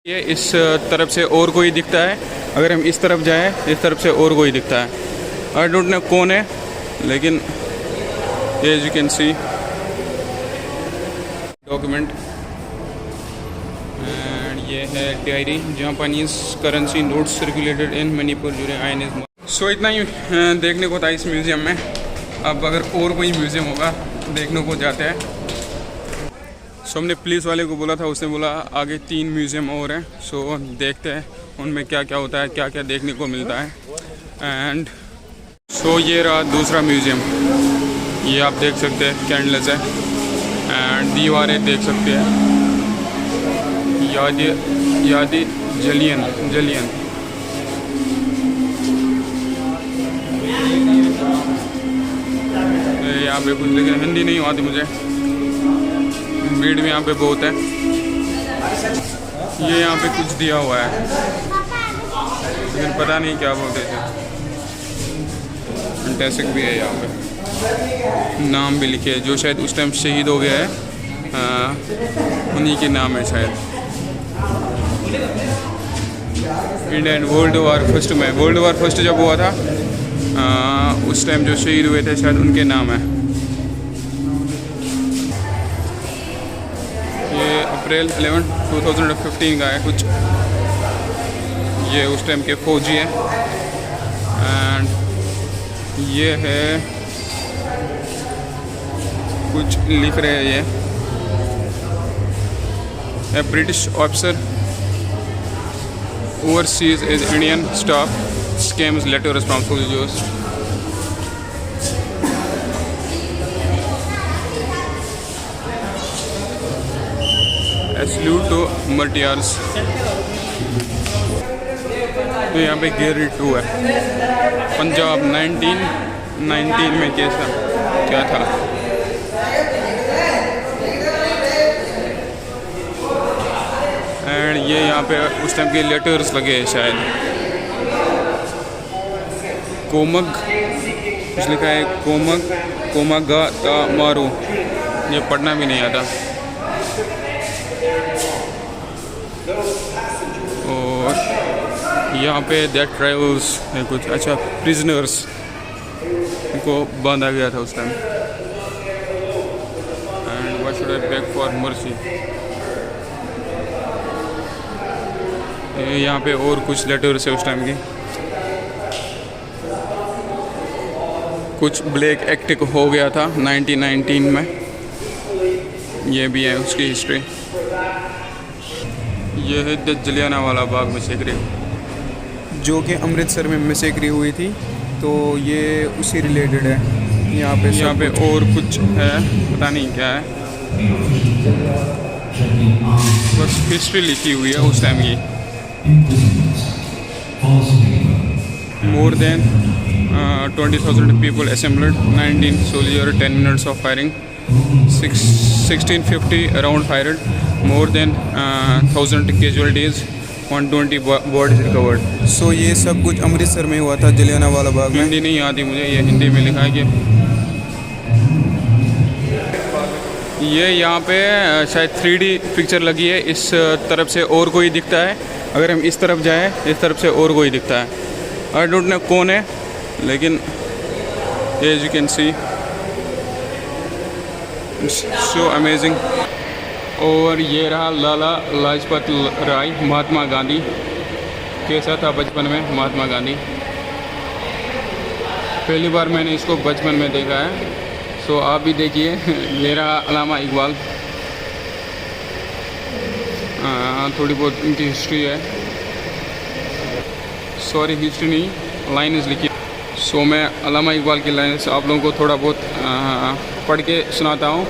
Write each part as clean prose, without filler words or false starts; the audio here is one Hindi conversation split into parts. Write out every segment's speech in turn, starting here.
ये इस तरफ से और कोई दिखता है, अगर हम इस तरफ जाएं इस तरफ से और कोई दिखता है। आई डोंट नो कौन है, लेकिन as you can see document and ये है diary. Japanese currency notes circulated in Manipur during आयनिज्म। सो इतना ही देखने को था इस म्यूज़ियम में। अब अगर और कोई म्यूज़ियम होगा देखने को जाते हैं। सो हमने पुलिस वाले को बोला था, उसने बोला आगे 3 म्यूज़ियम और हैं। सो देखते हैं उनमें क्या क्या होता है, क्या क्या देखने को मिलता है। एंड सो ये रहा दूसरा म्यूज़ियम। ये आप देख सकते हैं कैंडल्स है एंड दीवारें देख सकते हैं। यादी जलियन यहाँ पे कुछ, लेकिन हिंदी नहीं आती मुझे, भीड़ में यहाँ पे बहुत है। ये यहाँ पे कुछ दिया हुआ है लेकिन पता नहीं क्या बोलते थे। फैंटास्टिक भी है, यहाँ पे नाम भी लिखे है, जो शायद उस टाइम शहीद हो गया है उन्हीं के नाम है शायद। इंडियन वर्ल्ड वार फर्स्ट जब हुआ था उस टाइम जो शहीद हुए थे शायद उनके नाम है। ये अप्रैल 11, 2015 का है कुछ। ये उस टाइम के फौजी हैं एंड ये है कुछ लिख रहे हैं। ये A British officer overseas is Indian staff scams letters from soldiers. A salute to martyrs. तो यहाँ पे गेरी 2 है। पंजाब 1919 में कैसा क्या था। एंड ये यहाँ पे उस टाइम के लेटर्स लगे हैं शायद। कोमग कुछ लिखा है, कोमगा ता मारू। ये पढ़ना भी नहीं आता। और यहाँ पे दैट ट्राइबल्स है कुछ, अच्छा प्रिजनर्स को बांधा गया था उस time. And what should I beg for mercy. यहाँ पे और कुछ लेटर्स है उस टाइम की। कुछ ब्लैक एक्ट हो गया था 1919 में, ये भी है उसकी हिस्ट्री। ये है जलियांवाला बाग मैसेक्री, जो कि अमृतसर में मैसेक्री हुई थी, तो ये उसी रिलेटेड है। यहाँ पे और कुछ है, पता नहीं क्या है, बस हिस्ट्री लिखी हुई है उस टाइम की। More than 20,000 people assembled, 19 soldiers, 10 minutes of firing, 1650 round fired, more than 1,000 casualties, 120 bodies recovered. So ये सब कुछ अमृतसर में हुआ था, जलियांवाला बाग में। हिंदी नहीं आती मुझे, ये हिंदी में लिखा है कि ये यहाँ पे शायद 3D पिक्चर लगी है। इस तरफ से और कोई दिखता है, अगर हम इस तरफ जाएं इस तरफ से और कोई दिखता है। आई डोंट नो कौन है, लेकिन as you can see so amazing. और ये रहा लाला लाजपत राय, महात्मा गांधी। कैसा था बचपन में महात्मा गांधी, पहली बार मैंने इसको बचपन में देखा है। सो आप भी देखिए। ये रहा अल्लामा इकबाल। थोड़ी बहुत इनकी हिस्ट्री है, सॉरी हिस्ट्री नहीं, लाइन्स लिखी। सो मैं अल्लामा इकबाल की लाइन से आप लोगों को थोड़ा बहुत पढ़ के सुनाता हूँ।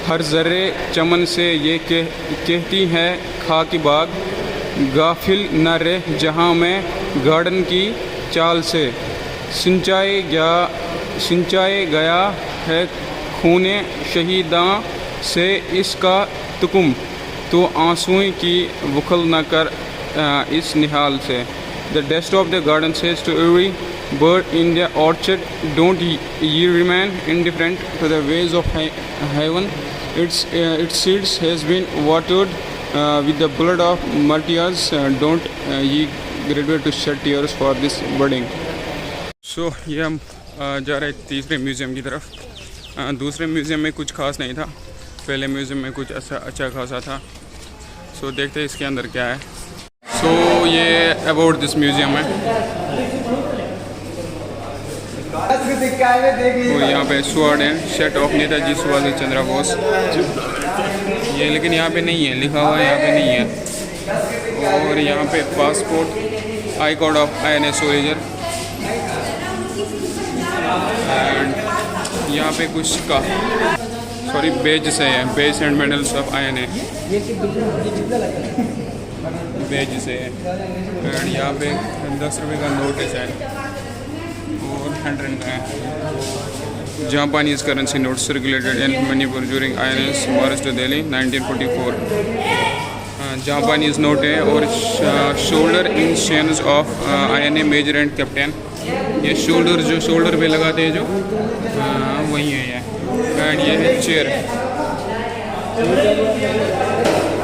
हर ज़र्रे चमन से ये कहती है खाकी बाग, गाफिल न रह जहाँ में गार्डन की चाल से, सिंचाए गया है खूने शहीदां से इसका तुकुम, तो आंसुओं की बुखल न कर इस निहाल से। The dust of the garden says to every bird in the orchard, don't ye remain indifferent to the ways of heaven. Its seeds has been watered with the blood of martyrs, don't ye graduate to shed tears for this budding. So ये हम जा रहे हैं तीसरे म्यूज़ियम की तरफ। दूसरे म्यूज़ियम में कुछ खास नहीं था, पहले म्यूज़ियम में कुछ अच्छा खासा था। सो देखते हैं इसके अंदर क्या है। सो ये अबाउट दिस म्यूज़ियम है। और यहाँ पे स्वॉर्ड है, सेट ऑफ नेताजी सुभाष चंद्र बोस। ये लेकिन यहाँ पे नहीं है, लिखा हुआ है यहाँ पे नहीं है। और यहाँ पे passport, I card of INA soldier. And यहाँ पे कुछ का बेज से है, badge and medals of INA, badge से है। एंड यहाँ पे 10 रुपये का नोट है शायद, और 100 का है। Japanese currency note circulated in Manipur during INA's march to Delhi 1944। Japanese note है। और shoulder in chains of INA major and captain. ये शोल्डर जो शोल्डर पे लगाते हैं जो, वही है ये। एंड ये है चेयर,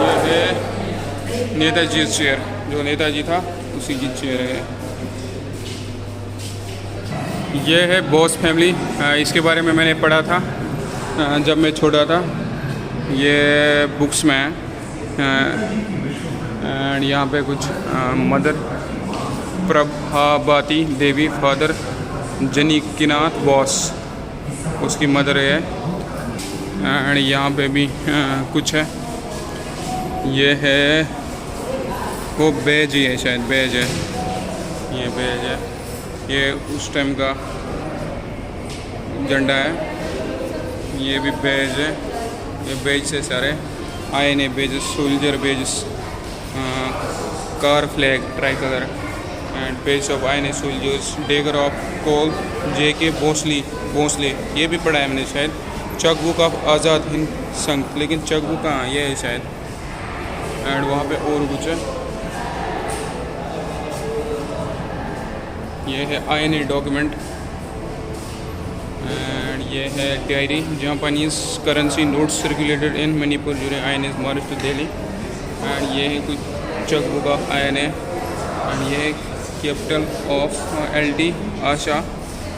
ये है नेताजी चेयर, जो नेताजी था उसी की चेयर है। ये है बॉस फैमिली, इसके बारे में मैंने पढ़ा था जब मैं छोटा था, ये बुक्स में है। एंड यहाँ पे कुछ mother Prabhavati Devi, father जनिकीनाथ boss, उसकी मदर है। एंड यहाँ पे भी कुछ है, ये है वो बेज ही है शायद, बेज है, ये बेज है। ये उस टाइम का झंडा है, ये भी बेज है। ये बेज से सारे INA badges, soldier badges, car flag, tricolour and page of INA soldiers, dagger of कोल, JK भोसले, ये भी पढ़ा है मैंने शायद। चक बुक ऑफ आज़ाद हिंद संघ, लेकिन चक बुक कहाँ, ये है शायद। एंड वहाँ पे और कुछ है, ये है INA डॉक्यूमेंट। एंड ये है diary, Japanese currency notes circulated in Manipur during INA's march to Delhi. And ये है कुछ cheque book of INA। And ये capital of LD Asha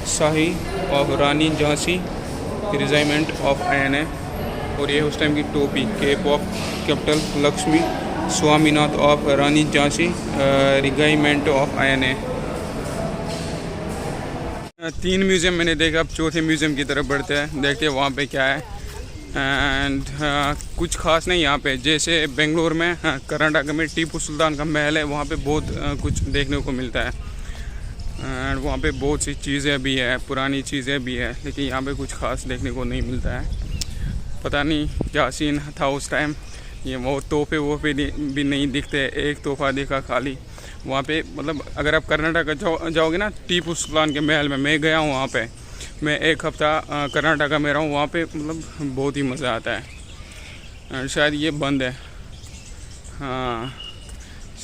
Shahi of Rani Jhansi regiment of INA। और ये उस टाइम की टोपी, cap of capital Lakshmi Swaminath of Rani Jhansi regiment of INA। 3 museum मैंने देखा, अब चौथे म्यूज़ियम की तरफ बढ़ते हैं, देखते हैं वहाँ पे क्या है। एंड कुछ खास नहीं यहाँ पे, जैसे बेंगलोर में, कर्नाटक में टीपू सुल्तान का महल है, वहाँ पे बहुत कुछ देखने को मिलता है। एंड वहाँ पे बहुत सी चीज़ें भी है, पुरानी चीज़ें भी है, लेकिन यहाँ पे कुछ खास देखने को नहीं मिलता है। पता नहीं क्या सीन था उस टाइम, ये वो तोहफे भी नहीं दिखते। एक तोहफा देखा खाली वहाँ पे, मतलब अगर आप कर्नाटक जाओगे ना, टीपू सुल्तान के महल में मैं गया हूँ, वहाँ पे मैं 1 हफ्ता कर्नाटका में रहा हूँ, वहाँ पे मतलब बहुत ही मज़ा आता है। शायद ये बंद है, हाँ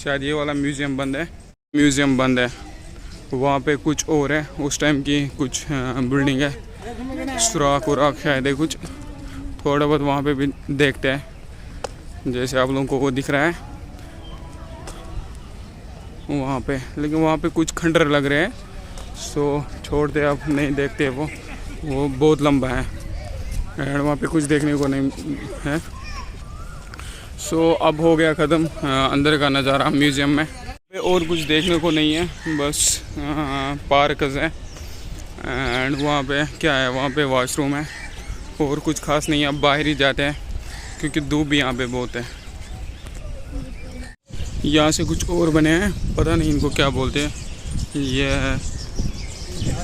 शायद ये वाला म्यूज़ियम बंद है, म्यूज़ियम बंद है। वहाँ पे कुछ और है, उस टाइम की कुछ बिल्डिंग है, सुराख उराख शायद है कुछ, थोड़ा बहुत वहाँ पे भी देखते हैं, जैसे आप लोगों को वो दिख रहा है वहाँ पे। लेकिन वहाँ पे कुछ खंडर लग रहे हैं, सो छोड़ते, अब नहीं देखते वो बहुत लंबा है। एंड वहाँ पे कुछ देखने को नहीं है। सो अब हो गया ख़त्म अंदर का नज़ारा म्यूज़ियम में, और कुछ देखने को नहीं है, बस पार्कस है। एंड वहाँ पे क्या है, वहाँ पे वॉशरूम है, और कुछ खास नहीं है। अब बाहर ही जाते हैं क्योंकि धूप भी यहाँ पे बहुत है। यहाँ से कुछ और बने हैं, पता नहीं इनको क्या बोलते हैं, ये है।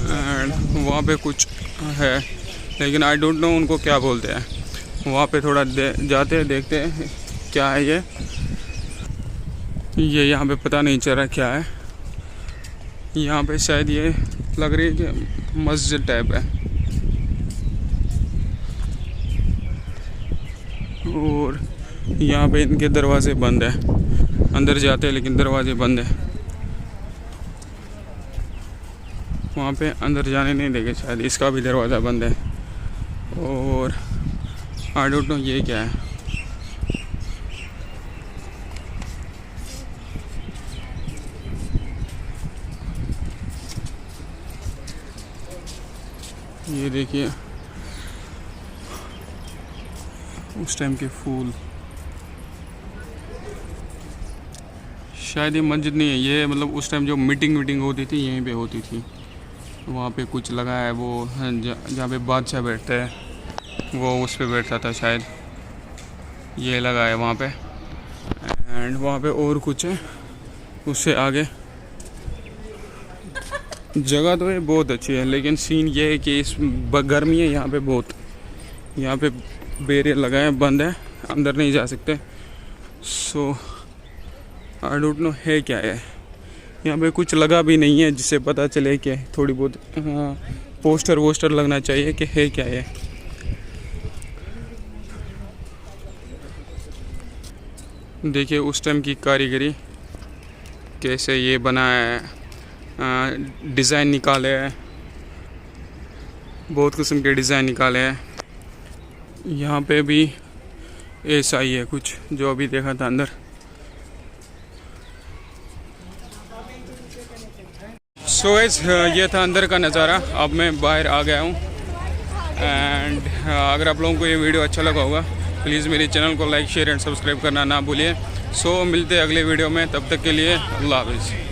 एंड वहाँ पे कुछ है, लेकिन आई डोंट नो उनको क्या बोलते हैं। वहाँ पे थोड़ा जाते हैं, देखते हैं क्या है ये यहाँ पे पता नहीं चल रहा क्या है। यहाँ पे शायद ये लग रही है कि मस्जिद टाइप है, और यहाँ पे इनके दरवाजे बंद है। अंदर जाते हैं लेकिन दरवाजे बंद है, वहाँ पे अंदर जाने नहीं देंगे शायद, इसका भी दरवाज़ा बंद है। और आई डोंट नो ये क्या है, ये देखिए उस टाइम के फूल। शायद ये मस्जिद नहीं है, ये मतलब उस टाइम जो मीटिंग होती थी यहीं पे होती थी। वहाँ पे कुछ लगा है वो जहाँ पे बादशाह बैठते हैं वो उस पे बैठता था शायद, ये लगा है वहाँ पे। एंड वहाँ पे और कुछ है उससे आगे। जगह तो ये बहुत अच्छी है, लेकिन सीन ये है कि इस गर्मी है यहाँ पे बहुत। यहाँ पे बैरियर लगा है, बंद है, अंदर नहीं जा सकते। सो आई डोंट नो है क्या है। यहाँ पे कुछ लगा भी नहीं है जिससे पता चले कि थोड़ी बहुत पोस्टर वोस्टर लगना चाहिए कि है क्या है। देखिए उस टाइम की कारीगरी कैसे ये बना है, डिज़ाइन निकाले हैं, बहुत किस्म के डिज़ाइन निकाले हैं। यहाँ पे भी ऐसा ही है कुछ जो अभी देखा था अंदर। सो ये था अंदर का नज़ारा। अब मैं बाहर आ गया हूँ। एंड अगर आप लोगों को ये वीडियो अच्छा लगा होगा प्लीज़ मेरे चैनल को लाइक शेयर एंड सब्सक्राइब करना ना भूलिए। सो मिलते हैं अगले वीडियो में, तब तक के लिए अल्लाह हाफ़िज़।